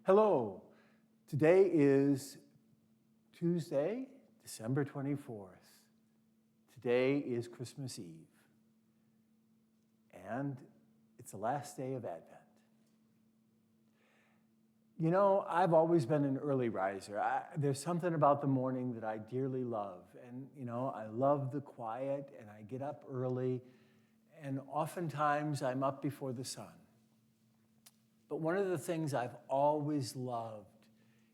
Hello. Today is Tuesday, December 24th. Today is Christmas Eve. And it's the last day of Advent. You know, I've always been an early riser. There's something about the morning that I dearly love. And, I love the quiet, and I get up early, and oftentimes I'm up before the sun. But one of the things I've always loved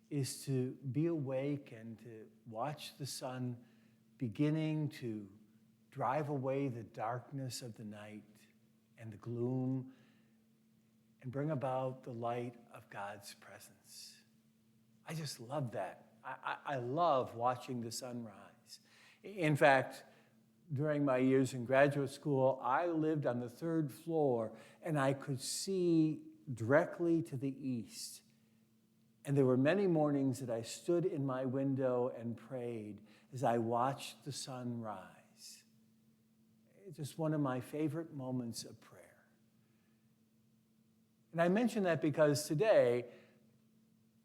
is to be awake and to watch the sun beginning to drive away the darkness of the night and the gloom and bring about the light of God's presence. I just love that. I love watching the sun rise. In fact, during my years in graduate school, I lived on the third floor, and I could see directly to the east. And there were many mornings that I stood in my window and prayed as I watched the sun rise. It's just one of my favorite moments of prayer. And I mention that because today,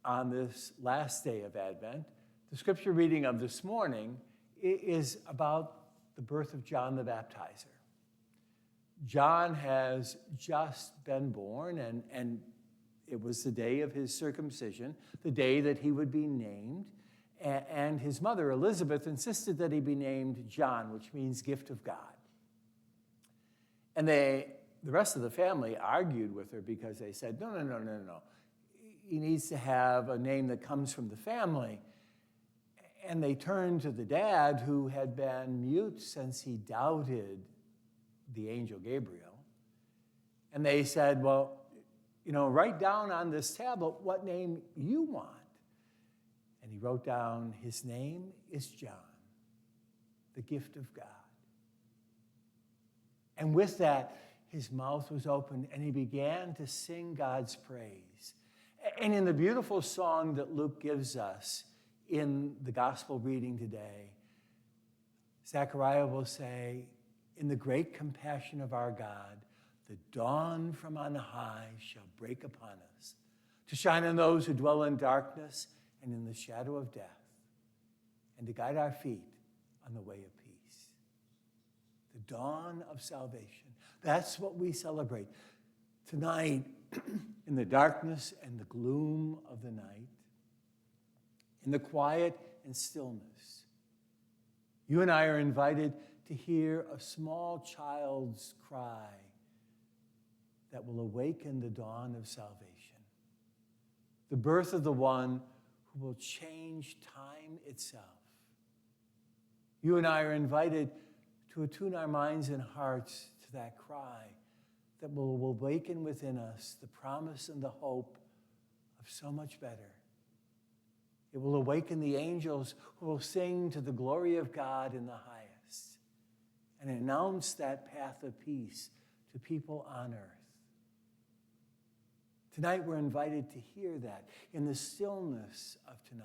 on this last day of Advent, the scripture reading of this morning is about the birth of John the Baptizer. John has just been born, and it was the day of his circumcision, the day that he would be named. And his mother, Elizabeth, insisted that he be named John, which means gift of God. And the rest of the family argued with her because they said, no. He needs to have a name that comes from the family. And they turned to the dad, who had been mute since he doubted the angel Gabriel. And they said, well, write down on this tablet what name you want. And he wrote down, his name is John, the gift of God. And with that, his mouth was opened, and he began to sing God's praise. And in the beautiful song that Luke gives us in the gospel reading today, Zechariah will say, in the great compassion of our God, the dawn from on high shall break upon us, to shine on those who dwell in darkness and in the shadow of death, and to guide our feet on the way of peace. The dawn of salvation. That's what we celebrate tonight in the darkness and the gloom of the night, in the quiet and stillness. You and I are invited to hear a small child's cry that will awaken the dawn of salvation, the birth of the one who will change time itself. You and I are invited to attune our minds and hearts to that cry that will awaken within us the promise and the hope of so much better. It will awaken the angels who will sing to the glory of God in the highest and announce that path of peace to people on earth. Tonight we're invited to hear that in the stillness of tonight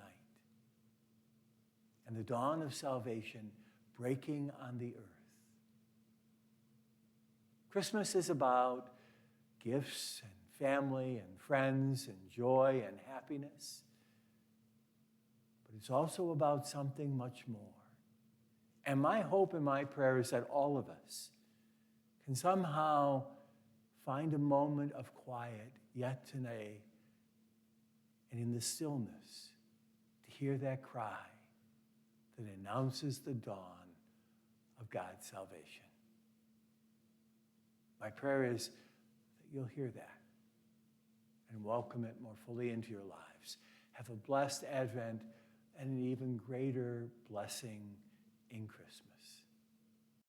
and the dawn of salvation breaking on the earth. Christmas is about gifts and family and friends and joy and happiness. But it's also about something much more. And my hope and my prayer is that all of us can somehow find a moment of quiet yet today, and in the stillness, to hear that cry that announces the dawn of God's salvation. My prayer is that you'll hear that and welcome it more fully into your lives. Have a blessed Advent and an even greater blessing in Christmas.